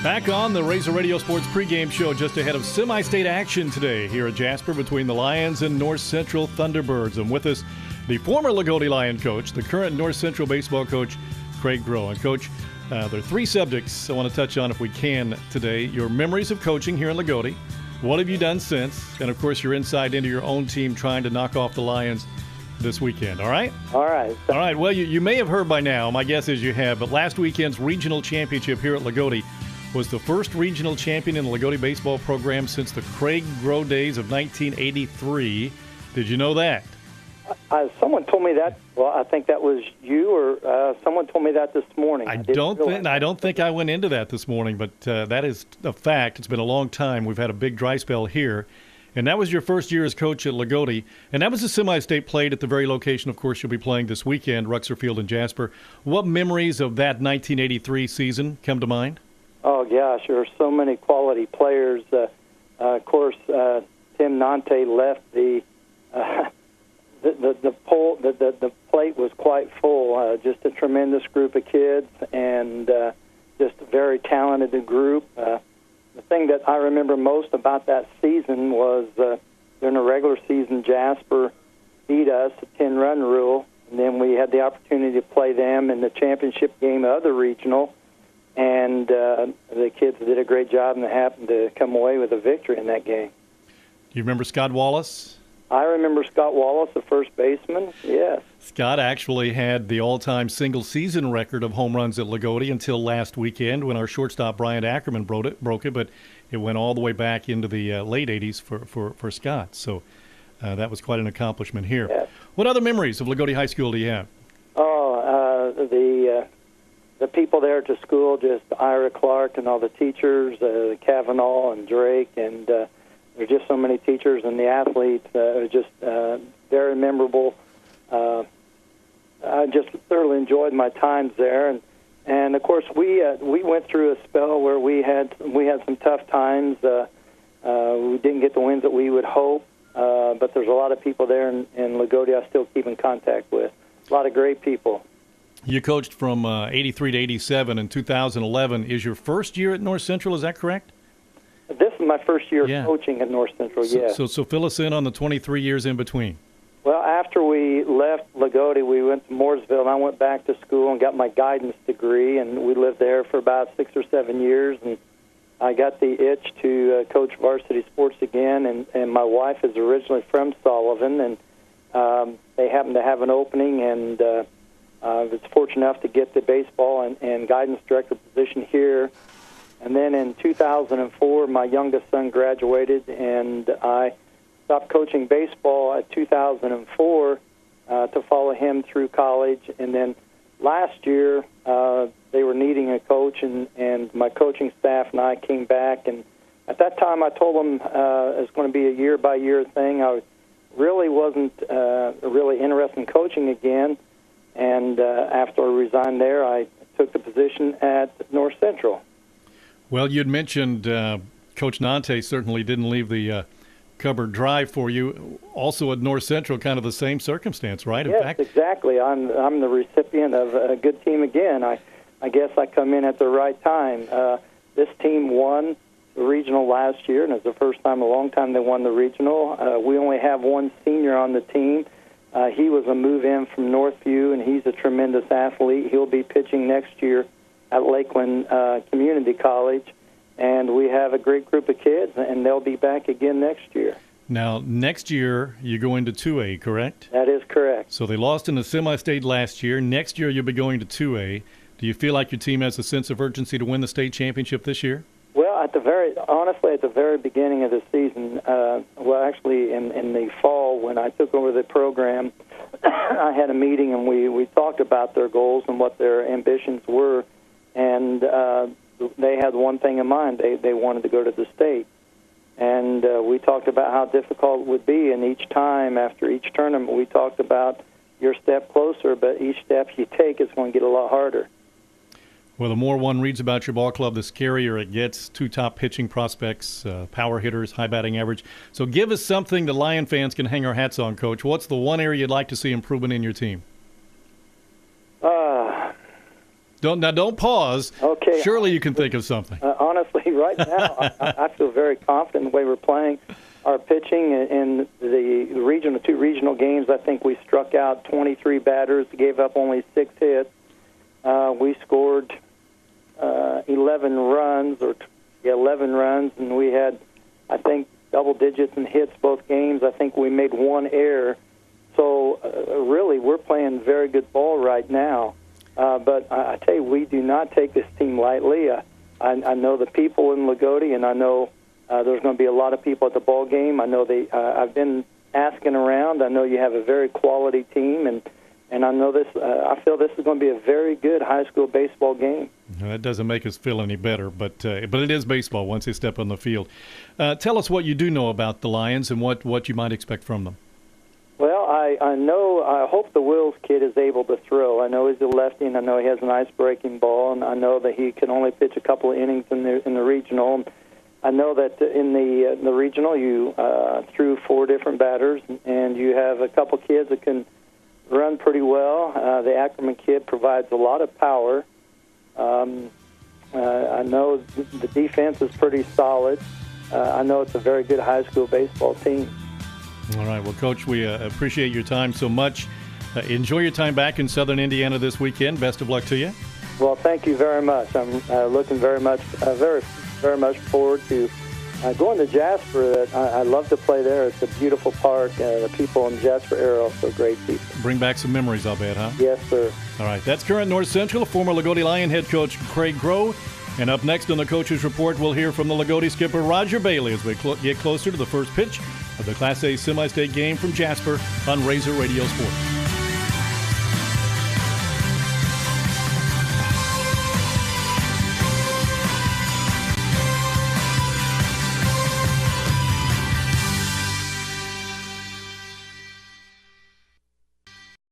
Back on the WRZR Radio Sports pregame show just ahead of semi-state action today here at Jasper between the Lions and North Central Thunderbirds. And with us, the former Loogootee Lion coach, the current North Central baseball coach, Craig Groh. And, Coach, there are three subjects I want to touch on if we can today. Your memories of coaching here in Loogootee. What have you done since? And, of course, your insight into your own team trying to knock off the Lions this weekend, all right? All right. All right. Well, you may have heard by now, my guess is you have, but last weekend's regional championship here at Loogootee was the first regional champion in the Loogootee baseball program since the Craig Groh days of 1983. Did you know that? Someone told me that. Well, I think that was you, or someone told me that this morning. I don't think I went into that this morning, but that is a fact. It's been a long time. We've had a big dry spell here. And that was your first year as coach at Loogootee. And that was a semi-state played at the very location, of course, you'll be playing this weekend, Ruxer Field in Jasper. What memories of that 1983 season come to mind? Oh, gosh, there are so many quality players. Of course, Tim Nante left the plate was quite full. Just a tremendous group of kids and just a very talented group. The thing that I remember most about that season was during the regular season, Jasper beat us, a 10-run rule, and then we had the opportunity to play them in the championship game of the regional, and the kids did a great job, and they happened to come away with a victory in that game. Do you remember Scott Wallace? I remember Scott Wallace, the first baseman, yes. Scott actually had the all-time single-season record of home runs at Loogootee until last weekend when our shortstop Brian Ackerman broke it, but it went all the way back into the late 80s for Scott. So that was quite an accomplishment here. Yes. What other memories of Loogootee High School do you have? Oh, the people there at the school, just Ira Clark and all the teachers, Kavanaugh and Drake, and there's just so many teachers, and the athletes are just very memorable. I just thoroughly enjoyed my times there, and of course we went through a spell where we had some tough times. We didn't get the wins that we would hope, but there's a lot of people there in Loogootee I still keep in contact with. A lot of great people. You coached from 83 to 87, and 2011 is your first year at North Central. Is that correct? This is my first year coaching at North Central, yes. So fill us in on the 23 years in between. Well, after we left Loogootee, we went to Mooresville, and I went back to school and got my guidance degree, and we lived there for about 6 or 7 years, and I got the itch to coach varsity sports again, and my wife is originally from Sullivan, and they happened to have an opening, and I was fortunate enough to get the baseball and guidance director position here. And then in 2004, my youngest son graduated, and I stopped coaching baseball at 2004 to follow him through college. And then last year, they were needing a coach, and my coaching staff and I came back. And at that time, I told them it was going to be a year-by-year thing. I really wasn't really interested in coaching again. And after I resigned there, I took the position at North Central. Well, you'd mentioned Coach Nante certainly didn't leave the cupboard dry for you. Also at North Central, kind of the same circumstance, right? Yes, exactly. I'm the recipient of a good team again. I guess I come in at the right time. This team won the regional last year, and it's the first time in a long time they won the regional. We only have one senior on the team. He was a move-in from Northview, and he's a tremendous athlete. He'll be pitching next year at Lakeland Community College, and we have a great group of kids, and they'll be back again next year. Now, next year, you go into 2A, correct? That is correct. So they lost in the semi-state last year. Next year, you'll be going to 2A. Do you feel like your team has a sense of urgency to win the state championship this year? Well, honestly, at the very beginning of the season, actually in the fall when I took over the program, I had a meeting, and we talked about their goals and what their ambitions were. And they had one thing in mind. They wanted to go to the state. And we talked about how difficult it would be. And each time after each tournament, we talked about you're a step closer, but each step you take is going to get a lot harder. Well, the more one reads about your ball club, the scarier it gets. 2 top pitching prospects, power hitters, high batting average. So give us something the Lion fans can hang our hats on, Coach. What's the one area you'd like to see improvement in your team? Don't pause. Okay. Surely you can think of something. Honestly, right now, I feel very confident in the way we're playing. Our pitching in the two regional games, I think we struck out 23 batters, gave up only 6 hits. We scored 11 runs, and we had, I think, double digits in hits both games. I think we made 1 error. So, really, we're playing very good ball right now. But I tell you, we do not take this team lightly. I know the people in Loogootee, and I know there's going to be a lot of people at the ball game. I know I've been asking around. I know you have a very quality team, and I know this. I feel this is going to be a very good high school baseball game. That doesn't make us feel any better, but it is baseball once they step on the field. Tell us what you do know about the Lions and what you might expect from them. Well, I hope the Wills kid is able to throw. I know he's a lefty, and I know he has an ice-breaking ball, and I know that he can only pitch a couple of innings in the regional. And I know that in the regional you threw 4 different batters, and you have a couple kids that can run pretty well. The Ackerman kid provides a lot of power. I know the defense is pretty solid. I know it's a very good high school baseball team. All right. Well, Coach, we appreciate your time so much. Enjoy your time back in Southern Indiana this weekend. Best of luck to you. Well, thank you very much. I'm looking very much forward to going to Jasper. I love to play there. It's a beautiful park. The people in Jasper are also great people. Bring back some memories, I'll bet, huh? Yes, sir. All right. That's current North Central, former Loogootee Lion head coach Craig Groh. And up next on the Coach's Report, we'll hear from the Loogootee skipper Roger Bailey as we get closer to the first pitch of the Class A semi-state game from Jasper on WRZR Radio Sports.